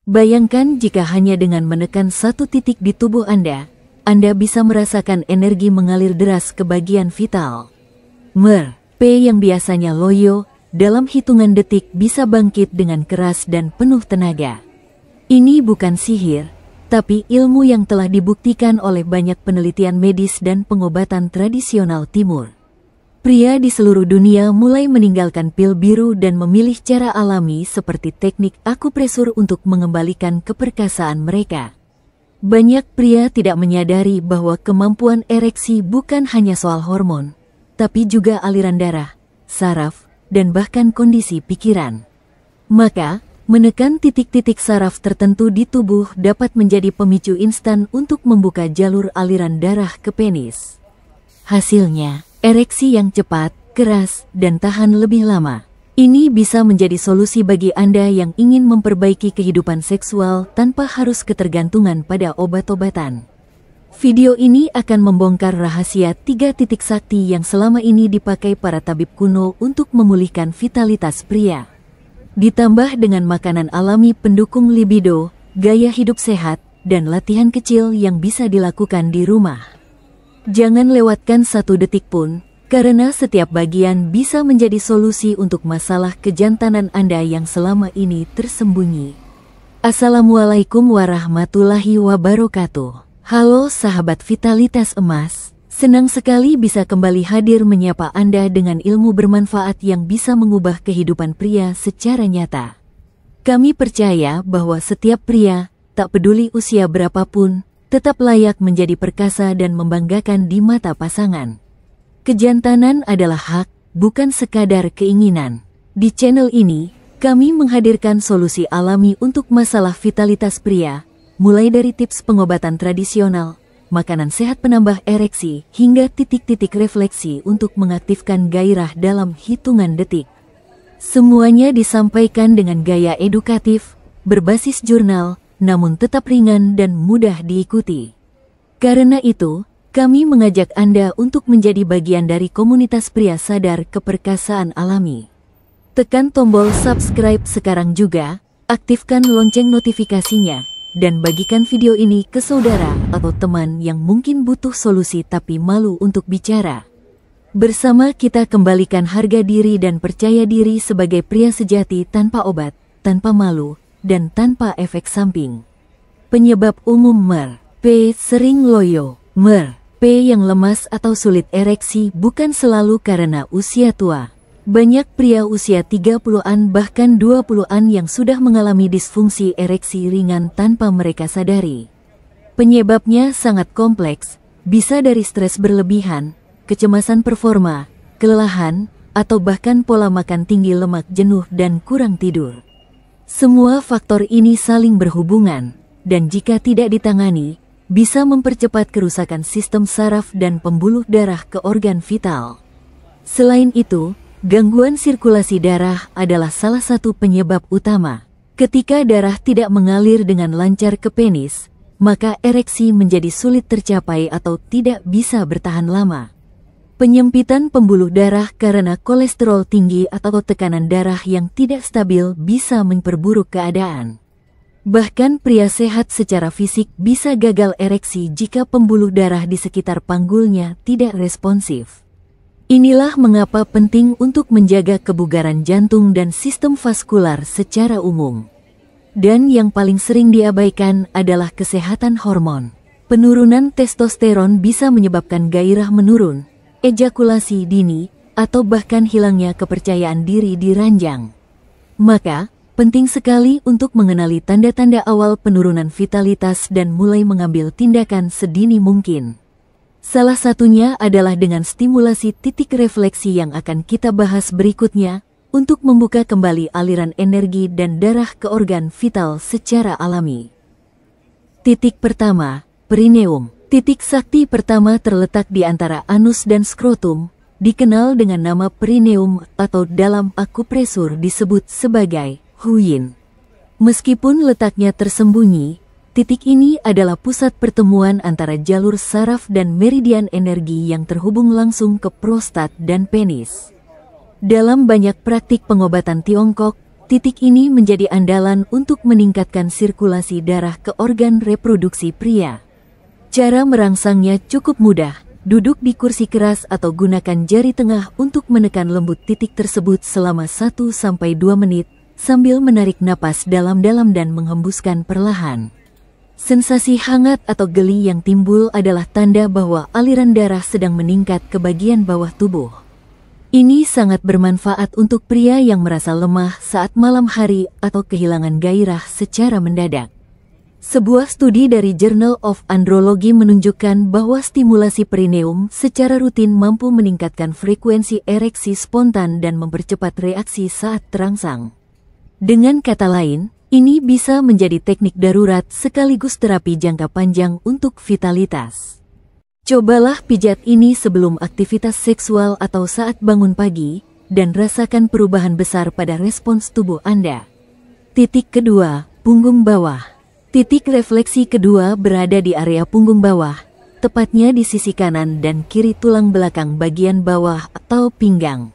Bayangkan jika hanya dengan menekan satu titik di tubuh Anda bisa merasakan energi mengalir deras ke bagian vital. P yang biasanya loyo, dalam hitungan detik bisa bangkit dengan keras dan penuh tenaga. Ini bukan sihir, tapi ilmu yang telah dibuktikan oleh banyak penelitian medis dan pengobatan tradisional timur. Pria di seluruh dunia mulai meninggalkan pil biru dan memilih cara alami seperti teknik akupresur untuk mengembalikan keperkasaan mereka. Banyak pria tidak menyadari bahwa kemampuan ereksi bukan hanya soal hormon, tapi juga aliran darah, saraf, dan bahkan kondisi pikiran. Maka, menekan titik-titik saraf tertentu di tubuh dapat menjadi pemicu instan untuk membuka jalur aliran darah ke penis. Hasilnya, ereksi yang cepat, keras, dan tahan lebih lama. Ini bisa menjadi solusi bagi Anda yang ingin memperbaiki kehidupan seksual tanpa harus ketergantungan pada obat-obatan. Video ini akan membongkar rahasia 3 titik sakti yang selama ini dipakai para tabib kuno untuk memulihkan vitalitas pria. Ditambah dengan makanan alami pendukung libido, gaya hidup sehat, dan latihan kecil yang bisa dilakukan di rumah. Jangan lewatkan 1 detik pun, karena setiap bagian bisa menjadi solusi untuk masalah kejantanan Anda yang selama ini tersembunyi. Assalamualaikum warahmatullahi wabarakatuh. Halo sahabat Vitalitas Emas, senang sekali bisa kembali hadir menyapa Anda dengan ilmu bermanfaat yang bisa mengubah kehidupan pria secara nyata. Kami percaya bahwa setiap pria, tak peduli usia berapapun, tetap layak menjadi perkasa dan membanggakan di mata pasangan. Kejantanan adalah hak, bukan sekadar keinginan. Di channel ini, kami menghadirkan solusi alami untuk masalah vitalitas pria, mulai dari tips pengobatan tradisional, makanan sehat penambah ereksi, hingga titik-titik refleksi untuk mengaktifkan gairah dalam hitungan detik. Semuanya disampaikan dengan gaya edukatif, berbasis jurnal, namun tetap ringan dan mudah diikuti. Karena itu, kami mengajak Anda untuk menjadi bagian dari komunitas pria sadar keperkasaan alami. Tekan tombol subscribe sekarang juga, aktifkan lonceng notifikasinya, dan bagikan video ini ke saudara atau teman yang mungkin butuh solusi tapi malu untuk bicara. Bersama kita kembalikan harga diri dan percaya diri sebagai pria sejati tanpa obat, tanpa malu, dan tanpa efek samping. Penyebab umum P. Sering loyo. P yang lemas atau sulit ereksi bukan selalu karena usia tua. Banyak pria usia 30-an bahkan 20-an yang sudah mengalami disfungsi ereksi ringan tanpa mereka sadari. Penyebabnya sangat kompleks, bisa dari stres berlebihan, kecemasan performa, kelelahan, atau bahkan pola makan tinggi lemak jenuh dan kurang tidur. Semua faktor ini saling berhubungan, dan jika tidak ditangani, bisa mempercepat kerusakan sistem saraf dan pembuluh darah ke organ vital. Selain itu, gangguan sirkulasi darah adalah salah satu penyebab utama. Ketika darah tidak mengalir dengan lancar ke penis, maka ereksi menjadi sulit tercapai atau tidak bisa bertahan lama. Penyempitan pembuluh darah karena kolesterol tinggi atau tekanan darah yang tidak stabil bisa memperburuk keadaan. Bahkan pria sehat secara fisik bisa gagal ereksi jika pembuluh darah di sekitar panggulnya tidak responsif. Inilah mengapa penting untuk menjaga kebugaran jantung dan sistem vaskular secara umum. Dan yang paling sering diabaikan adalah kesehatan hormon. Penurunan testosteron bisa menyebabkan gairah menurun, ejakulasi dini, atau bahkan hilangnya kepercayaan diri di ranjang. Maka, penting sekali untuk mengenali tanda-tanda awal penurunan vitalitas dan mulai mengambil tindakan sedini mungkin. Salah satunya adalah dengan stimulasi titik refleksi yang akan kita bahas berikutnya, untuk membuka kembali aliran energi dan darah ke organ vital secara alami. Titik pertama, perineum. Titik sakti pertama terletak di antara anus dan skrotum, dikenal dengan nama perineum atau dalam akupresur disebut sebagai Huyin. Meskipun letaknya tersembunyi, titik ini adalah pusat pertemuan antara jalur saraf dan meridian energi yang terhubung langsung ke prostat dan penis. Dalam banyak praktik pengobatan Tiongkok, titik ini menjadi andalan untuk meningkatkan sirkulasi darah ke organ reproduksi pria. Cara merangsangnya cukup mudah. Duduk di kursi keras atau gunakan jari tengah untuk menekan lembut titik tersebut selama 1-2 menit sambil menarik napas dalam-dalam dan menghembuskan perlahan. Sensasi hangat atau geli yang timbul adalah tanda bahwa aliran darah sedang meningkat ke bagian bawah tubuh. Ini sangat bermanfaat untuk pria yang merasa lemah saat malam hari atau kehilangan gairah secara mendadak. Sebuah studi dari Journal of Andrology menunjukkan bahwa stimulasi perineum secara rutin mampu meningkatkan frekuensi ereksi spontan dan mempercepat reaksi saat terangsang. Dengan kata lain, ini bisa menjadi teknik darurat sekaligus terapi jangka panjang untuk vitalitas. Cobalah pijat ini sebelum aktivitas seksual atau saat bangun pagi, dan rasakan perubahan besar pada respons tubuh Anda. Titik kedua, punggung bawah. Titik refleksi kedua berada di area punggung bawah, tepatnya di sisi kanan dan kiri tulang belakang bagian bawah atau pinggang.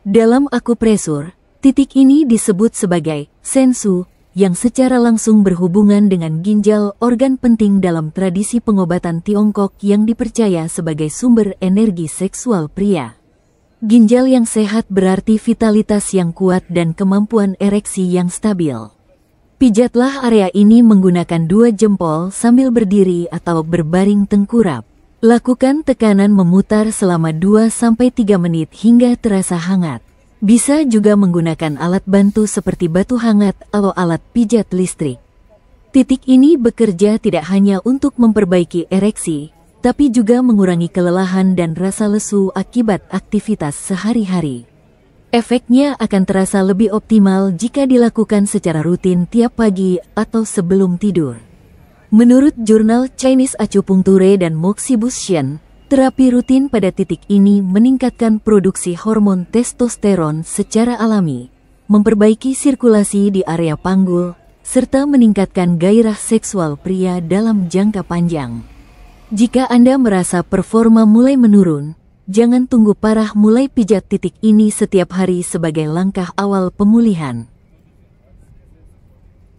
Dalam akupresur, titik ini disebut sebagai sensu, yang secara langsung berhubungan dengan ginjal, organ penting dalam tradisi pengobatan Tiongkok yang dipercaya sebagai sumber energi seksual pria. Ginjal yang sehat berarti vitalitas yang kuat dan kemampuan ereksi yang stabil. Pijatlah area ini menggunakan 2 jempol sambil berdiri atau berbaring tengkurap. Lakukan tekanan memutar selama 2-3 menit hingga terasa hangat. Bisa juga menggunakan alat bantu seperti batu hangat atau alat pijat listrik. Titik ini bekerja tidak hanya untuk memperbaiki ereksi, tapi juga mengurangi kelelahan dan rasa lesu akibat aktivitas sehari-hari. Efeknya akan terasa lebih optimal jika dilakukan secara rutin tiap pagi atau sebelum tidur. Menurut jurnal Chinese Acupuncture dan Moxibustion, terapi rutin pada titik ini meningkatkan produksi hormon testosteron secara alami, memperbaiki sirkulasi di area panggul, serta meningkatkan gairah seksual pria dalam jangka panjang. Jika Anda merasa performa mulai menurun, jangan tunggu parah, mulai pijat titik ini setiap hari sebagai langkah awal pemulihan.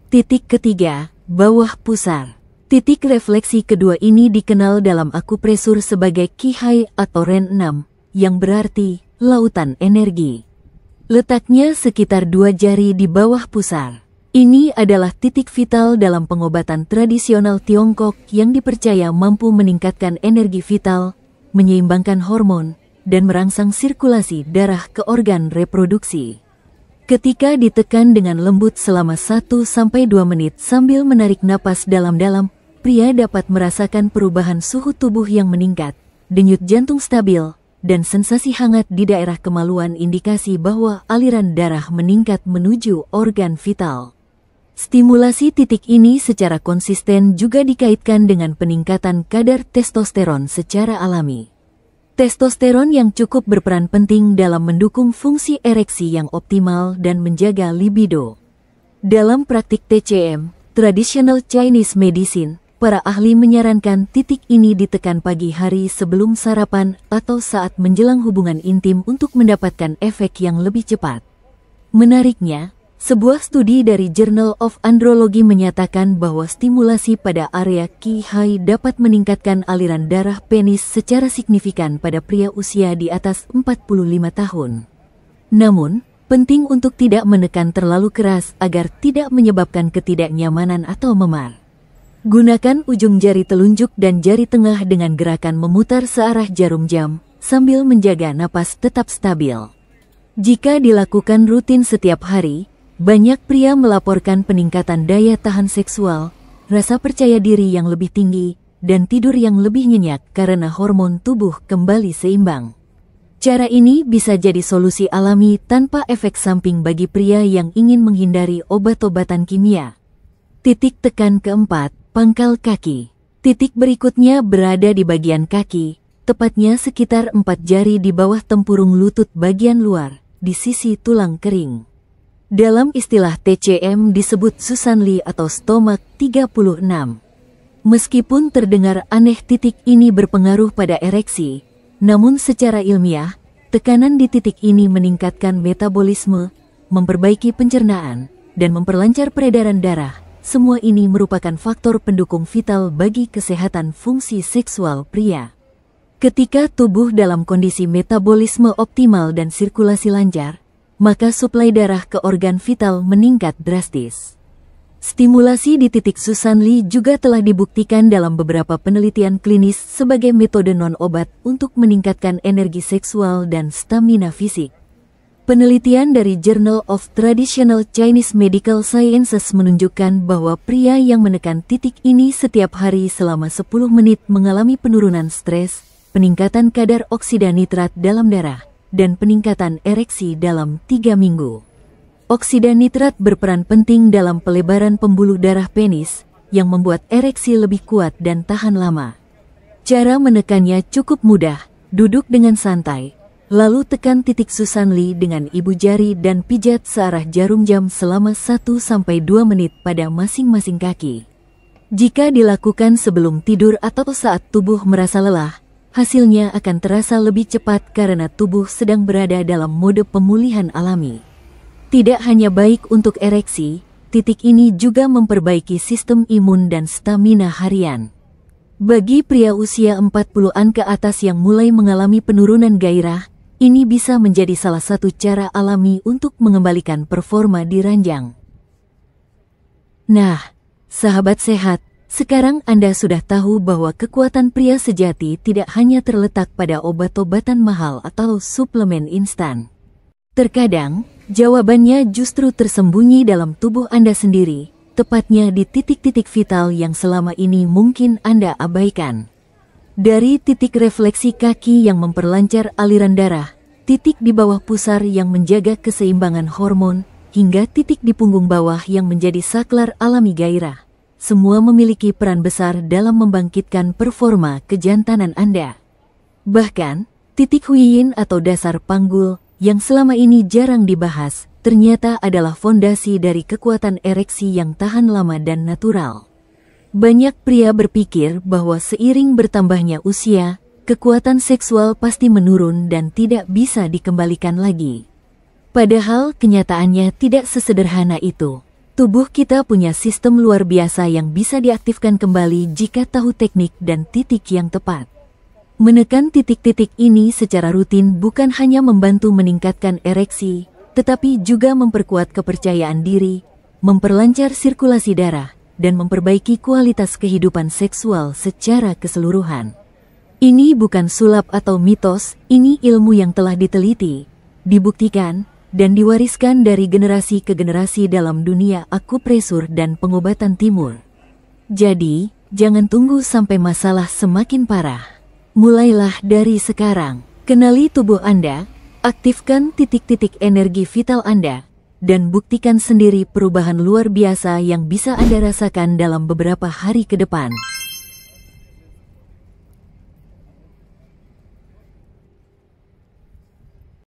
Titik ketiga, bawah pusar. Titik refleksi kedua ini dikenal dalam akupresur sebagai Qihai atau Ren 6, yang berarti lautan energi. Letaknya sekitar 2 jari di bawah pusar. Ini adalah titik vital dalam pengobatan tradisional Tiongkok yang dipercaya mampu meningkatkan energi vital, menyeimbangkan hormon, dan merangsang sirkulasi darah ke organ reproduksi. Ketika ditekan dengan lembut selama 1-2 menit sambil menarik napas dalam-dalam, pria dapat merasakan perubahan suhu tubuh yang meningkat, denyut jantung stabil, dan sensasi hangat di daerah kemaluan, indikasi bahwa aliran darah meningkat menuju organ vital. Stimulasi titik ini secara konsisten juga dikaitkan dengan peningkatan kadar testosteron secara alami. Testosteron yang cukup berperan penting dalam mendukung fungsi ereksi yang optimal dan menjaga libido. Dalam praktik TCM, Traditional Chinese Medicine, para ahli menyarankan titik ini ditekan pagi hari sebelum sarapan atau saat menjelang hubungan intim untuk mendapatkan efek yang lebih cepat. Menariknya, sebuah studi dari Journal of Andrology menyatakan bahwa stimulasi pada area Qihai dapat meningkatkan aliran darah penis secara signifikan pada pria usia di atas 45 tahun. Namun, penting untuk tidak menekan terlalu keras agar tidak menyebabkan ketidaknyamanan atau memar. Gunakan ujung jari telunjuk dan jari tengah dengan gerakan memutar searah jarum jam, sambil menjaga napas tetap stabil. Jika dilakukan rutin setiap hari, banyak pria melaporkan peningkatan daya tahan seksual, rasa percaya diri yang lebih tinggi, dan tidur yang lebih nyenyak karena hormon tubuh kembali seimbang. Cara ini bisa jadi solusi alami tanpa efek samping bagi pria yang ingin menghindari obat-obatan kimia. Titik tekan keempat, pangkal kaki. Titik berikutnya berada di bagian kaki, tepatnya sekitar 4 jari di bawah tempurung lutut bagian luar, di sisi tulang kering. Dalam istilah TCM disebut Susanli atau stomak 36. Meskipun terdengar aneh, titik ini berpengaruh pada ereksi, namun secara ilmiah, tekanan di titik ini meningkatkan metabolisme, memperbaiki pencernaan, dan memperlancar peredaran darah. Semua ini merupakan faktor pendukung vital bagi kesehatan fungsi seksual pria. Ketika tubuh dalam kondisi metabolisme optimal dan sirkulasi lancar, maka suplai darah ke organ vital meningkat drastis. Stimulasi di titik Susan Lee juga telah dibuktikan dalam beberapa penelitian klinis sebagai metode non-obat untuk meningkatkan energi seksual dan stamina fisik. Penelitian dari Journal of Traditional Chinese Medical Sciences menunjukkan bahwa pria yang menekan titik ini setiap hari selama 10 menit mengalami penurunan stres, peningkatan kadar oksida nitrat dalam darah, dan peningkatan ereksi dalam 3 minggu. Oksida nitrat berperan penting dalam pelebaran pembuluh darah penis, yang membuat ereksi lebih kuat dan tahan lama. Cara menekannya cukup mudah, duduk dengan santai, lalu tekan titik Susan Lee dengan ibu jari dan pijat searah jarum jam selama 1-2 menit pada masing-masing kaki. Jika dilakukan sebelum tidur atau saat tubuh merasa lelah, hasilnya akan terasa lebih cepat karena tubuh sedang berada dalam mode pemulihan alami. Tidak hanya baik untuk ereksi, titik ini juga memperbaiki sistem imun dan stamina harian. Bagi pria usia 40-an ke atas yang mulai mengalami penurunan gairah, ini bisa menjadi salah satu cara alami untuk mengembalikan performa di ranjang. Nah, sahabat sehat, sekarang Anda sudah tahu bahwa kekuatan pria sejati tidak hanya terletak pada obat-obatan mahal atau suplemen instan. Terkadang, jawabannya justru tersembunyi dalam tubuh Anda sendiri, tepatnya di titik-titik vital yang selama ini mungkin Anda abaikan. Dari titik refleksi kaki yang memperlancar aliran darah, titik di bawah pusar yang menjaga keseimbangan hormon, hingga titik di punggung bawah yang menjadi saklar alami gairah. Semua memiliki peran besar dalam membangkitkan performa kejantanan Anda. Bahkan, titik huiyin atau dasar panggul, yang selama ini jarang dibahas, ternyata adalah fondasi dari kekuatan ereksi yang tahan lama dan natural. Banyak pria berpikir bahwa seiring bertambahnya usia, kekuatan seksual pasti menurun dan tidak bisa dikembalikan lagi. Padahal kenyataannya tidak sesederhana itu. Tubuh kita punya sistem luar biasa yang bisa diaktifkan kembali jika tahu teknik dan titik yang tepat. Menekan titik-titik ini secara rutin bukan hanya membantu meningkatkan ereksi, tetapi juga memperkuat kepercayaan diri, memperlancar sirkulasi darah, dan memperbaiki kualitas kehidupan seksual secara keseluruhan. Ini bukan sulap atau mitos, ini ilmu yang telah diteliti, dibuktikan, dan diwariskan dari generasi ke generasi dalam dunia akupresur dan pengobatan timur. Jadi, jangan tunggu sampai masalah semakin parah. Mulailah dari sekarang. Kenali tubuh Anda, aktifkan titik-titik energi vital Anda, dan buktikan sendiri perubahan luar biasa yang bisa Anda rasakan dalam beberapa hari ke depan.